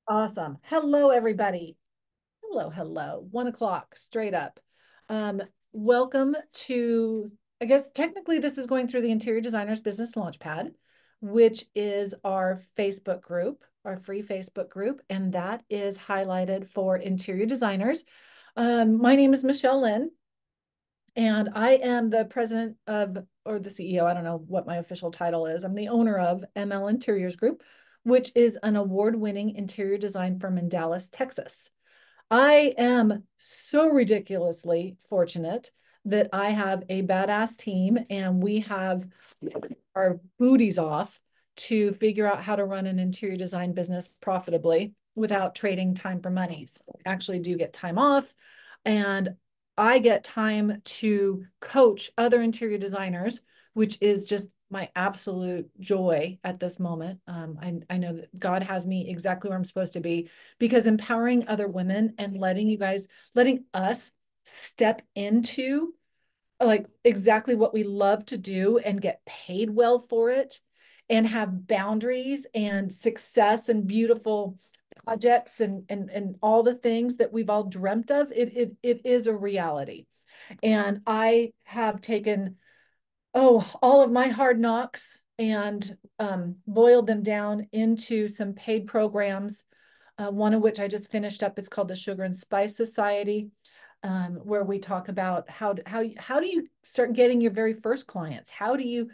Awesome. Hello, everybody. Hello, hello. 1 o'clock, straight up. Um, Welcome to, I guess technically this is going through the Interior Designers Business Launchpad, which is our Facebook group, our free Facebook group, and that is highlighted for interior designers. My name is Michelle Lynn, and I am the president of, or the CEO, I don't know what my official title is. I'm the owner of ML Interiors Group, which is an award-winning interior design firm in Dallas, Texas. I am so ridiculously fortunate that I have a badass team and we have our booties off to figure out how to run an interior design business profitably without trading time for money. So I actually do get time off, and I get time to coach other interior designers, which is just my absolute joy at this moment. I know that God has me exactly where I'm supposed to be, because empowering other women and letting us step into like exactly what we love to do and get paid well for it and have boundaries and success and beautiful projects and all the things that we've all dreamt of, it is a reality. And I have taken all of my hard knocks and boiled them down into some paid programs, one of which I just finished up. It's called the Sugar and Spice Society, where we talk about how do you start getting your very first clients? How do you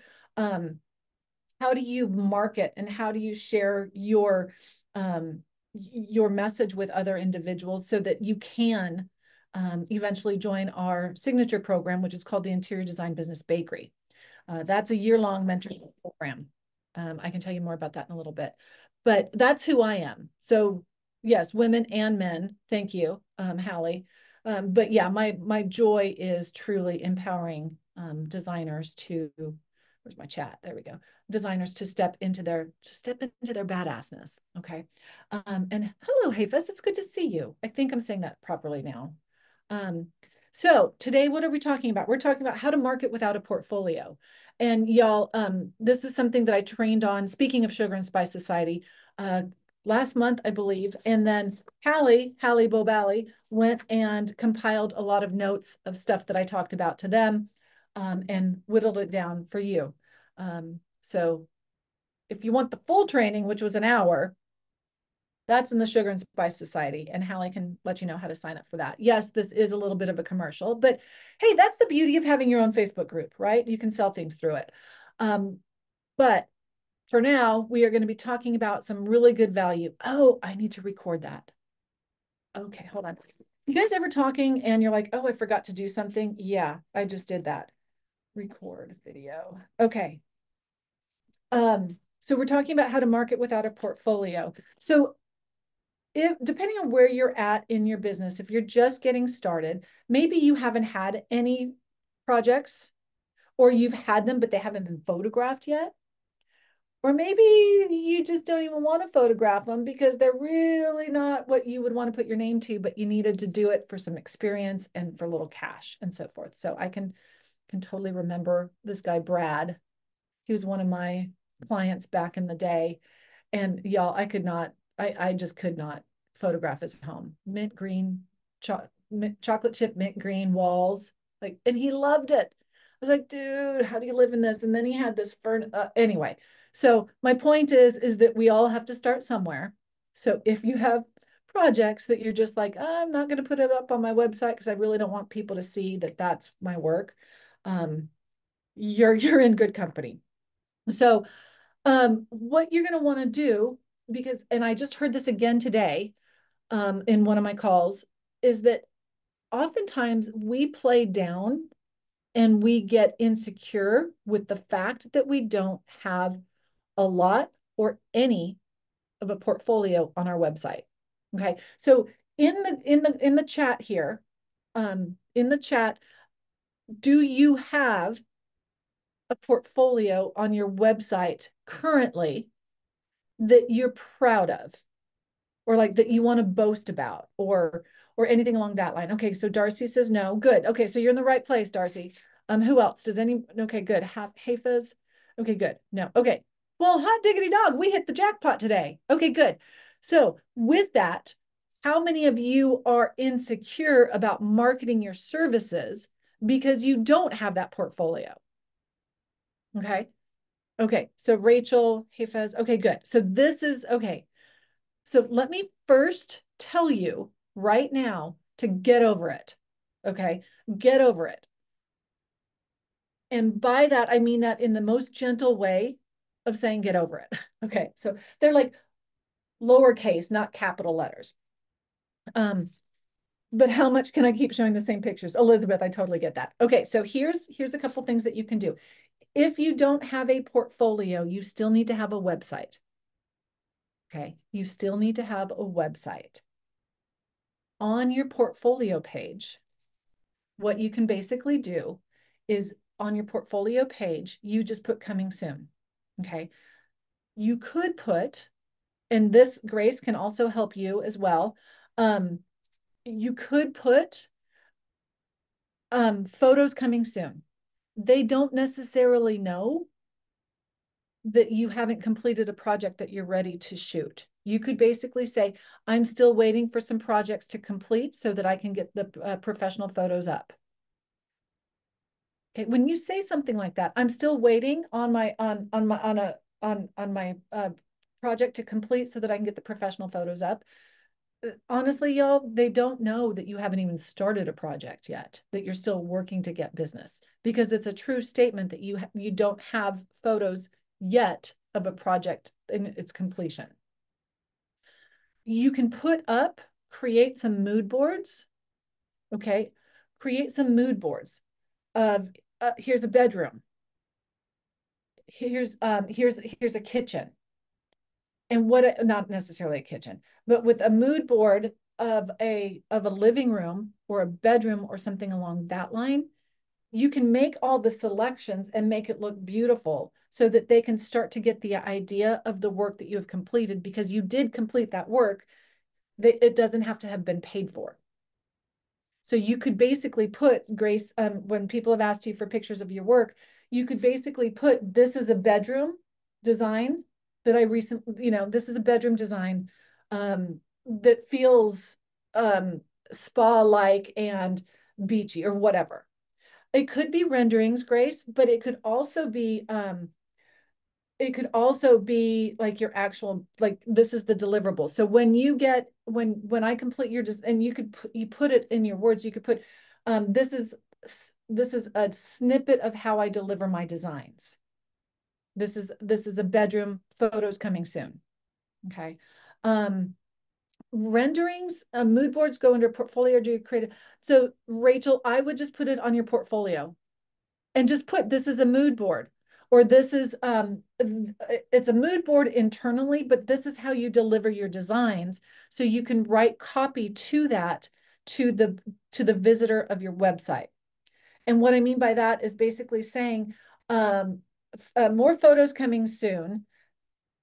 market, and how do you share your message with other individuals so that you can eventually join our signature program, which is called the Interior Design Business Bakery. That's a year-long mentorship program. I can tell you more about that in a little bit, but that's who I am. So yes, women and men. Thank you, Hallie. But yeah, my joy is truly empowering designers to, where's my chat? There we go. Designers to step into their badassness. Okay. And hello, Hafis. It's good to see you. I think I'm saying that properly now. Um, so today, what are we talking about? We're talking about how to market without a portfolio. And y'all, this is something that I trained on, speaking of Sugar and Spice Society, last month, I believe. And then Hallie Bobally went and compiled a lot of notes of stuff that I talked about to them, and whittled it down for you. So if you want the full training, which was an hour, that's in the Sugar and Spice Society, and Hallie can let you know how to sign up for that. Yes, this is a little bit of a commercial, but hey, that's the beauty of having your own Facebook group, right? You can sell things through it. But for now, we are going to be talking about some really good value. Oh, I need to record that. Okay, hold on. You guys ever talking and you're like, oh, I forgot to do something? Yeah, I just did that. Record video. Okay. So we're talking about how to market without a portfolio. So if depending on where you're at in your business, if you're just getting started, maybe you haven't had any projects, or you've had them, but they haven't been photographed yet. Or maybe you just don't even want to photograph them because they're really not what you would want to put your name to, but you needed to do it for some experience and for a little cash and so forth. So I can totally remember this guy, Brad. He was one of my clients back in the day. And y'all, I just could not photograph his home. Mint green, chocolate chip mint green walls. Like, and he loved it. I was like, dude, how do you live in this? And then he had this anyway. So my point is that we all have to start somewhere. So if you have projects that you're just like, I'm not going to put it up on my website because I really don't want people to see that that's my work, you're in good company. So what you're going to want to do, because, and I just heard this again today, in one of my calls, is that oftentimes we play down and we get insecure with the fact that we don't have a lot or any of a portfolio on our website. Okay. So in the chat here, in the chat, do you have a portfolio on your website currently that you're proud of, or like that you want to boast about, or anything along that line? Okay, so Darcy says no. Good. Okay, so you're in the right place, Darcy. Who else? Does any? Okay, good. Hafez. Okay, good. No. Okay. Well, hot diggity dog, we hit the jackpot today. Okay, good. So with that, how many of you are insecure about marketing your services because you don't have that portfolio? Okay. Okay. So Rachel, hey Fez. Okay, good. So this is okay. So let me first tell you right now to get over it. Okay. Get over it. And by that, I mean that in the most gentle way of saying get over it. Okay. So they're like lowercase, not capital letters. But how much can I keep showing the same pictures? Elizabeth, I totally get that. Okay, so here's a couple things that you can do. If you don't have a portfolio, you still need to have a website. Okay, you still need to have a website. On your portfolio page, what you can basically do is on your portfolio page, you just put coming soon. Okay, you could put, and this Grace can also help you as well. You could put photos coming soon. They don't necessarily know that you haven't completed a project that you're ready to shoot. You could basically say, I'm still waiting for some projects to complete so that I can get the professional photos up. Okay, when you say something like that, I'm still waiting on my project to complete so that I can get the professional photos up. Honestly, y'all, they don't know that you haven't even started a project yet, that you're still working to get business, because it's a true statement that you don't have photos yet of a project in its completion. You can create some mood boards, okay? Create some mood boards of, here's a bedroom. Here's a kitchen. And not necessarily a kitchen, but with a mood board of a living room or a bedroom or something along that line, you can make all the selections and make it look beautiful so that they can start to get the idea of the work that you have completed, because you did complete that work. It doesn't have to have been paid for. So you could basically put, Grace, when people have asked you for pictures of your work, you could basically put, this is a bedroom design that I recently, this is a bedroom design that feels spa-like and beachy or whatever. It could be renderings, Grace, but it could also be like your actual, like this is the deliverable. So when you get, when I complete your, and you put it in your words, you could put, this is a snippet of how I deliver my designs. This is a bedroom, photos coming soon. Okay. Renderings, mood boards go under portfolio. Do you create? So Rachel, I would just put it on your portfolio and just put, this is a mood board, or this is, it's a mood board internally, but this is how you deliver your designs. So you can write copy to that, to the visitor of your website. And what I mean by that is basically saying, more photos coming soon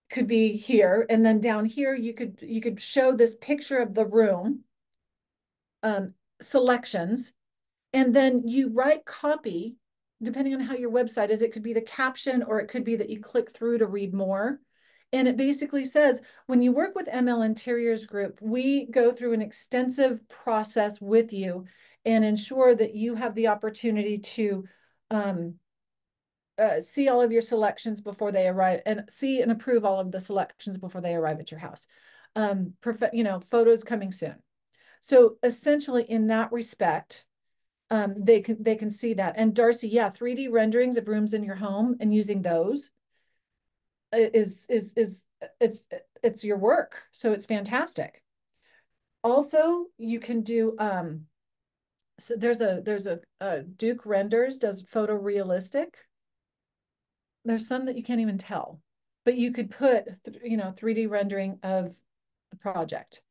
could be here. And then down here, you could show this picture of the room, selections, and then you write copy, depending on how your website is. It could be the caption, or it could be that you click through to read more. And it basically says, when you work with ML Interiors Group, we go through an extensive process with you and ensure that you have the opportunity to see all of your selections before they arrive, and see and approve all of the selections before they arrive at your house. Photos coming soon. So essentially, in that respect, they can see that. And Darcy, yeah, 3D renderings of rooms in your home and using those is it's your work. So it's fantastic. Also, you can do so there's a Duke Renders does photorealistic. There's some that you can't even tell, but you could put 3D rendering of the project.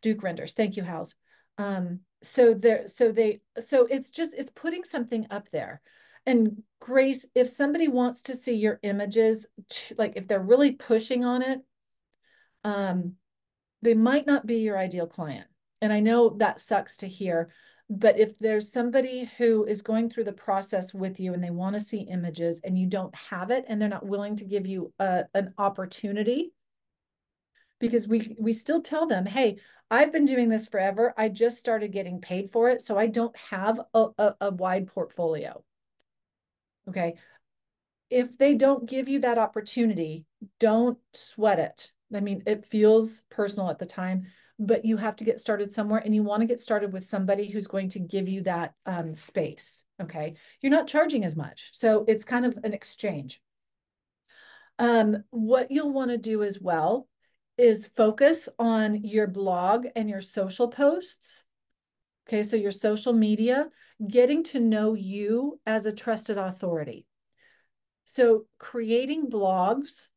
Duke Renders. Thank you, House. So it's putting something up there. And Grace, if somebody wants to see your images, like if they're really pushing on it, they might not be your ideal client. And I know that sucks to hear, but if there's somebody who is going through the process with you and they want to see images and you don't have it and they're not willing to give you an opportunity because we still tell them, hey, I've been doing this forever. I just started getting paid for it, so I don't have a wide portfolio. Okay. If they don't give you that opportunity, don't sweat it. I mean, it feels personal at the time, but you have to get started somewhere, and you want to get started with somebody who's going to give you that space. Okay. You're not charging as much. So it's kind of an exchange. What you'll want to do as well is focus on your blog and your social posts. Okay, so your social media, getting to know you as a trusted authority. So creating blogs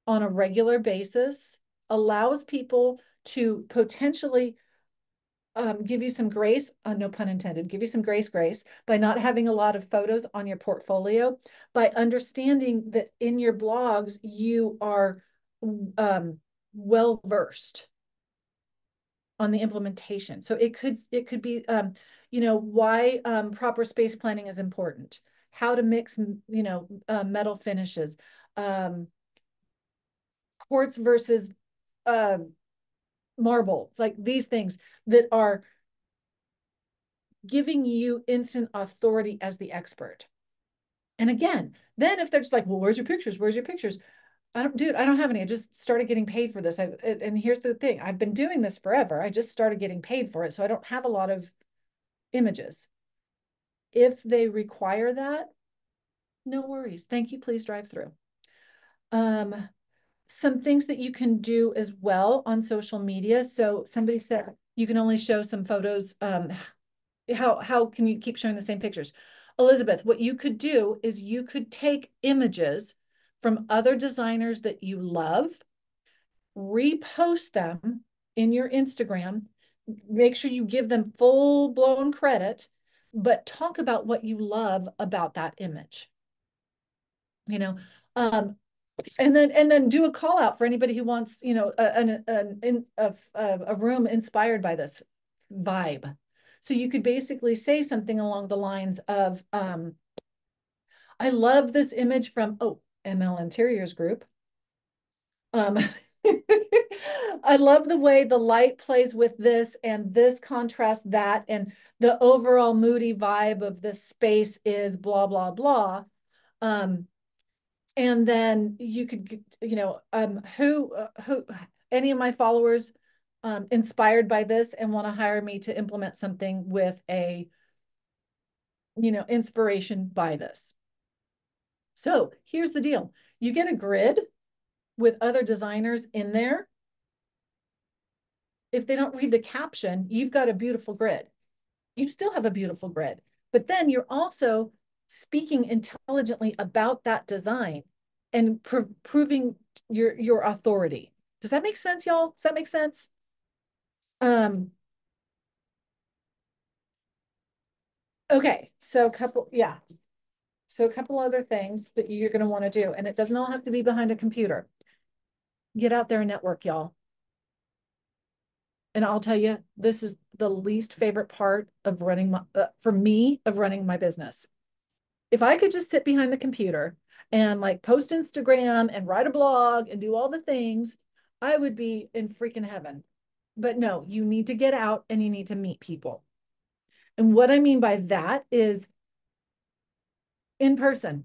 on a regular basis allows people to potentially give you some grace, no pun intended, give you some grace by not having a lot of photos on your portfolio, by understanding that in your blogs, you are well versed on the implementation. So it could be, why proper space planning is important, how to mix, metal finishes, quartz versus uh, marble, like these things that are giving you instant authority as the expert. And again, then if they're just like, well, where's your pictures? Where's your pictures? I don't have any. I just started getting paid for this. And here's the thing. I've been doing this forever. I just started getting paid for it. So I don't have a lot of images. If they require that, no worries. Thank you. Please drive through. Some things that you can do as well on social media. So somebody said you can only show some photos. How can you keep showing the same pictures? Elizabeth, what you could do is you could take images from other designers that you love, repost them in your Instagram, make sure you give them full-blown credit, but talk about what you love about that image. And then do a call out for anybody who wants, a room inspired by this vibe. So you could basically say something along the lines of, I love this image from, ML Interiors Group. I love the way the light plays with this, and this contrasts that, and the overall moody vibe of this space is blah, blah, blah. And then you could, who any of my followers inspired by this and want to hire me to implement something with a, inspiration by this. So here's the deal. You get a grid with other designers in there. If they don't read the caption, you've got a beautiful grid. You still have a beautiful grid, but then you're also speaking intelligently about that design and proving your authority. Does that make sense, y'all? Does that make sense? Okay, so a couple other things that you're going to want to do, and it doesn't all have to be behind a computer. Get out there and network, y'all. And I'll tell you, this is the least favorite part of running for me, of running my business. If I could just sit behind the computer and like post Instagram and write a blog and do all the things, I would be in freaking heaven. But no, you need to get out and you need to meet people. And what I mean by that is in person.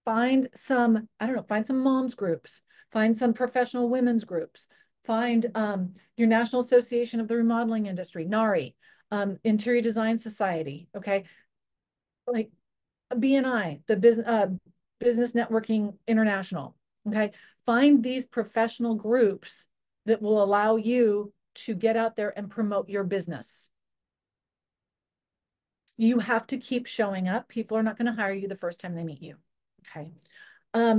Find some, I don't know, find some moms groups, find some professional women's groups, find your National Association of the Remodeling Industry, NARI, Interior Design Society, okay? Like BNI, the Business Networking International, okay? Find these professional groups that will allow you to get out there and promote your business. You have to keep showing up. People are not going to hire you the first time they meet you, okay?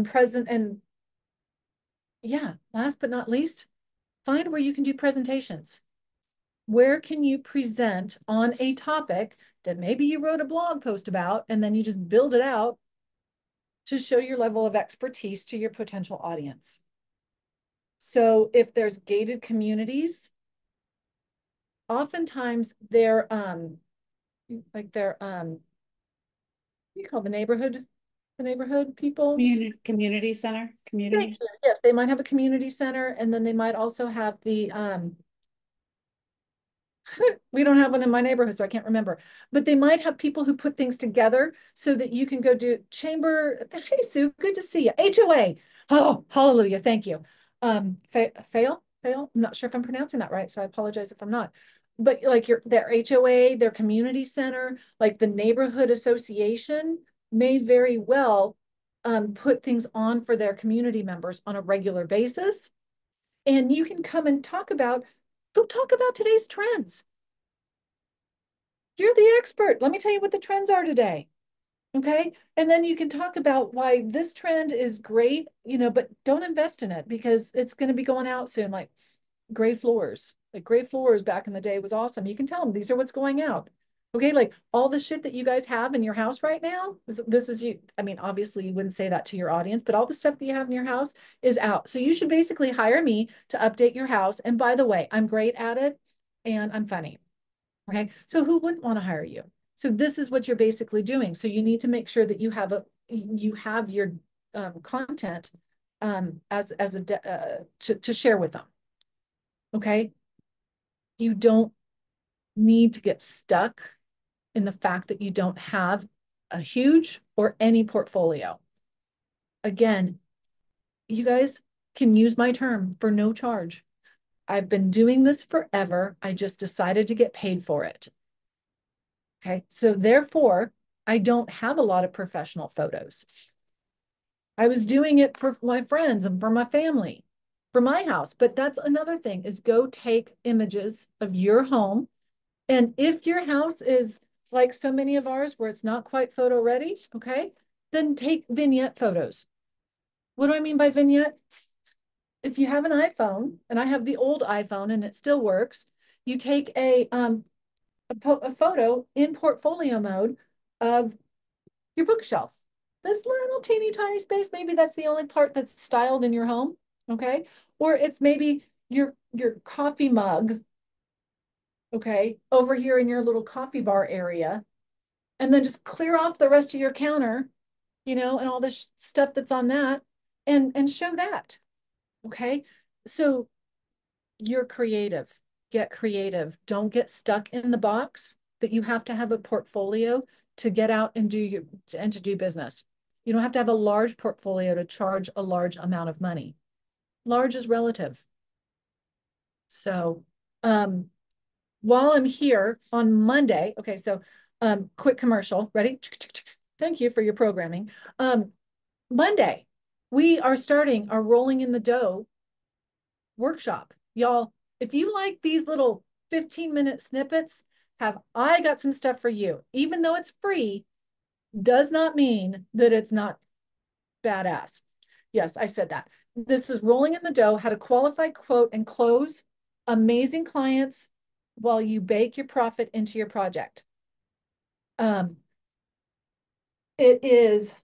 Present and yeah, last but not least, find where you can do presentations. Where can you present on a topic that maybe you wrote a blog post about, and then you just build it out to show your level of expertise to your potential audience. So if there's gated communities, oftentimes they're what do you call the neighborhood? the neighborhood people? Community center, Thank community. you. Yes, they might have a community center, and then they might also have the we don't have one in my neighborhood, so I can't remember. But they might have people who put things together so that you can go do chamber. Hey, Sue, good to see you. HOA. Oh, hallelujah. Thank you. Fail. I'm not sure if I'm pronouncing that right, so I apologize if I'm not. But like their HOA, their community center, like the neighborhood association may very well put things on for their community members on a regular basis. And you can come and go talk about today's trends. You're the expert. Let me tell you what the trends are today. Okay. And then you can talk about why this trend is great, but don't invest in it because it's going to be going out soon. Like gray floors, back in the day was awesome. You can tell them these are what's going out. Okay. Like all the shit that you guys have in your house right now, this is you. I mean, obviously you wouldn't say that to your audience, but all the stuff that you have in your house is out. So you should basically hire me to update your house. And by the way, I'm great at it and I'm funny. Okay. So who wouldn't want to hire you? So this is what you're basically doing. So you need to make sure that you have your content as a to share with them. Okay. You don't need to get stuck in the fact that you don't have a huge or any portfolio. Again, you guys can use my term for no charge. I've been doing this forever. I just decided to get paid for it. Okay. So therefore, I don't have a lot of professional photos. I was doing it for my friends and for my family, for my house. But that's another thing is go take images of your home. And if your house is like so many of ours where it's not quite photo ready, okay, then take vignette photos. What do I mean by vignette? If you have an iPhone, and I have the old iPhone and it still works, you take a photo in portfolio mode of your bookshelf. This little teeny tiny space, maybe that's the only part that's styled in your home, okay? Or it's maybe your coffee mug, okay, over here in your little coffee bar area, and then just clear off the rest of your counter, and all this stuff that's on that, and show that, okay? So you're creative. Get creative. Don't get stuck in the box that you have to have a portfolio to get out and to do business. You don't have to have a large portfolio to charge a large amount of money. Large is relative. So, while I'm here on Monday, okay, so quick commercial, ready? Thank you for your programming. Monday, we are starting our Rolling in the Dough workshop. Y'all, if you like these little 15-minute snippets, have I got some stuff for you. Even though it's free, does not mean that it's not badass. Yes, I said that. This is Rolling in the Dough, how to qualify, quote, and close amazing clients while you bake your profit into your project. It is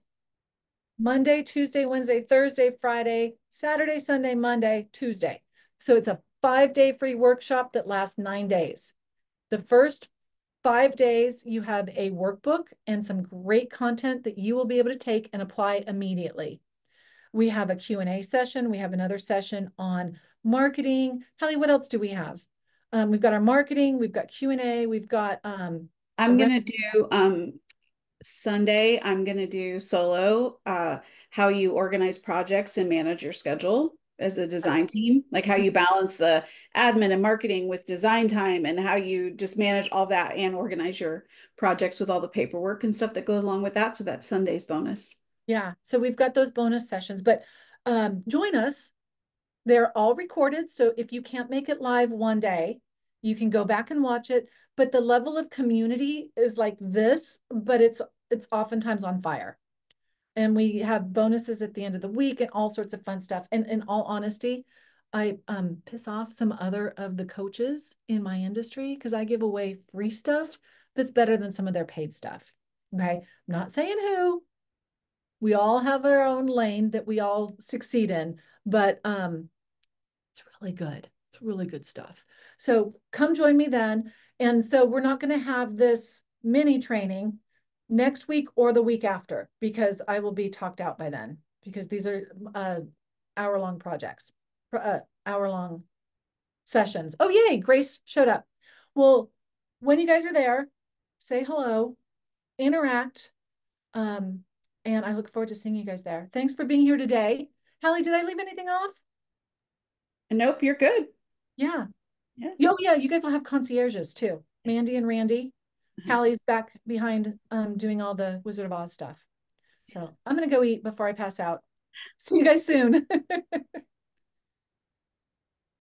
Monday, Tuesday, Wednesday, Thursday, Friday, Saturday, Sunday, Monday, Tuesday. So it's a 5-day free workshop that lasts 9 days. The first 5 days, you have a workbook and some great content that you will be able to take and apply immediately. We have a Q&A session. We have another session on marketing. Hallie, what else do we have? We've got our marketing, we've got Q&A, we've got I'm gonna do Sunday, I'm gonna do solo, how you organize projects and manage your schedule as a design team, like how you balance the admin and marketing with design time and how you just manage all that and organize your projects with all the paperwork and stuff that goes along with that. So that's Sunday's bonus. Yeah, so we've got those bonus sessions, but join us. They're all recorded. So if you can't make it live one day, you can go back and watch it. But the level of community is like this, but it's oftentimes on fire. And we have bonuses at the end of the week and all sorts of fun stuff. And in all honesty, I piss off some other of the coaches in my industry because I give away free stuff that's better than some of their paid stuff. Okay. I'm not saying who. We all have our own lane that we all succeed in, but it's really good. It's really good stuff. So come join me then. And so we're not going to have this mini training. next week or the week after, because I will be talked out by then, because these are hour-long projects, hour-long sessions. Oh, yay, Grace showed up. Well, when you guys are there, say hello, interact, and I look forward to seeing you guys there. Thanks for being here today. Hallie, did I leave anything off? Nope, you're good. Yeah. Yeah. Oh, yeah, you guys will have concierges too. Mandy and Randy. Hallie's back behind doing all the Wizard of Oz stuff. So I'm gonna go eat before I pass out. See you guys soon.